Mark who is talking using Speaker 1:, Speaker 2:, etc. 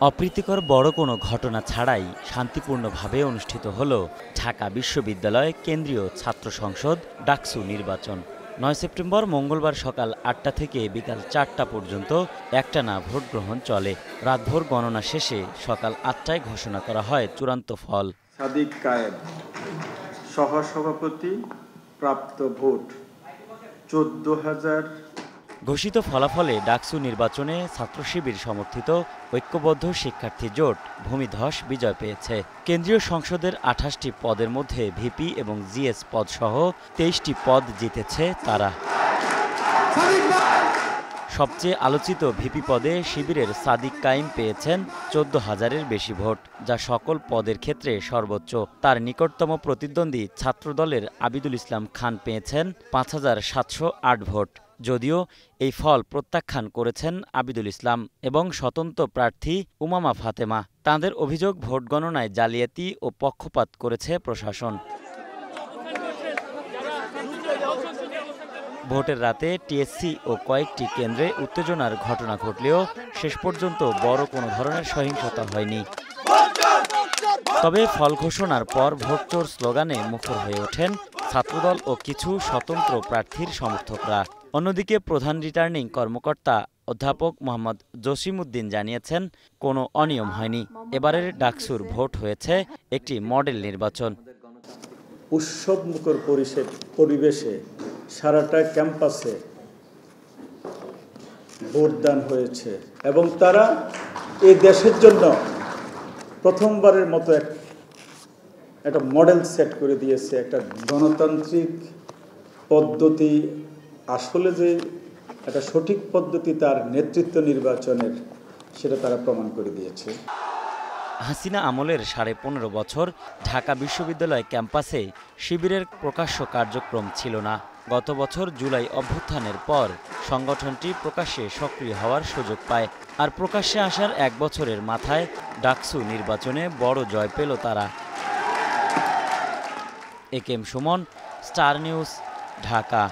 Speaker 1: অপ্রীতিকর বড় কোনো ঘটনা ছাড়াই শান্তিপূর্ণভাবে অনুষ্ঠিত হল ঢাকা বিশ্ববিদ্যালয় কেন্দ্রীয় ছাত্র সংসদ ডাকসু নির্বাচন। ৯ সেপ্টেম্বর মঙ্গলবার সকাল ৮টা থেকে বিকাল ৪টা পর্যন্ত একটানা ভোট গ্রহণ চলে। রাতভর গণনা শেষে সকাল ৮টায় ঘোষণা করা হয় চূড়ান্ত ফল।
Speaker 2: সাদিক কায়েম সহসভাপতি, প্রাপ্ত ভোট ১৪,০০০।
Speaker 1: ঘোষিত ফলাফলে ডাকসু নির্বাচনে ছাত্র শিবির সমর্থিত ঐক্যবদ্ধ শিক্ষার্থী জোট ভূমিধস বিজয় পেয়েছে। কেন্দ্রীয় সংসদের ২৮টি পদের মধ্যে ভিপি এবং জিএস পদ সহ ২৩টি পদ জিতেছে তারা। সবচেয়ে আলোচিত ভিপি পদে শিবিরের সাদিক কায়েম পেয়েছেন ১৪,০০০-এর বেশি ভোট, যা সকল পদের ক্ষেত্রে সর্বোচ্চ। তার নিকটতম প্রতিদ্বন্দ্বী ছাত্রদলের আবিদুল ইসলাম খান পেয়েছেন ৫,৭০৮ ভোট। যদিও এই ফল প্রত্যাখ্যান করেছেন আবিদুল ইসলাম এবং স্বতন্ত্র প্রার্থী উমামা ফাতেমা। তাঁদের অভিযোগ, ভোট গণনায় জালিয়াতি ও পক্ষপাত করেছে প্রশাসন। ভোটের রাতে টিএসসি ও কয়েকটি কেন্দ্রে উত্তেজনার ঘটনা ঘটলেও শেষ পর্যন্ত বড় কোনো ধরনের সহিংসতা হয়নি। তবে ফল ঘোষণার পর ভোটচোর স্লোগানে মুখর হয়ে ওঠেন ছাত্রদল ও কিছু স্বতন্ত্র প্রার্থীর সমর্থকরা। অন্যদিকে প্রধান রিটার্নিং কর্মকর্তা অধ্যাপক মোহাম্মদ জসিমউদ্দিন জানিয়েছেন, কোনো অনিয়ম হয়নি। এবারের ডাকসুর ভোট হয়েছে একটি মডেল নির্বাচন।
Speaker 2: উৎসবমুখর পরিবেশে সারাটা ক্যাম্পাসে ভোটদান হয়েছে এবং তারা এই দেশের জন্য প্রথমবারের মতো একটা মডেল সেট করে দিয়েছে। একটা গণতান্ত্রিক পদ্ধতি, আসলে যে একটা সঠিক পদ্ধতি তার নেতৃত্ব নির্বাচনের, সেটা তারা প্রমাণ করে দিয়েছে।
Speaker 1: হাসিনা আমলের ১৫.৫ বছর ঢাকা বিশ্ববিদ্যালয় ক্যাম্পাসে শিবিরের প্রকাশ্য কার্যক্রম ছিল না। গত বছর জুলাই অভ্যুত্থানের পর সংগঠনটি প্রকাশ্যে সক্রিয় হওয়ার সুযোগ পায়। আর প্রকাশ্যে আসার ১ বছরের মাথায় ডাকসু নির্বাচনে বড় জয় পেল তারা। A K M Suman, Star News, Dhaka.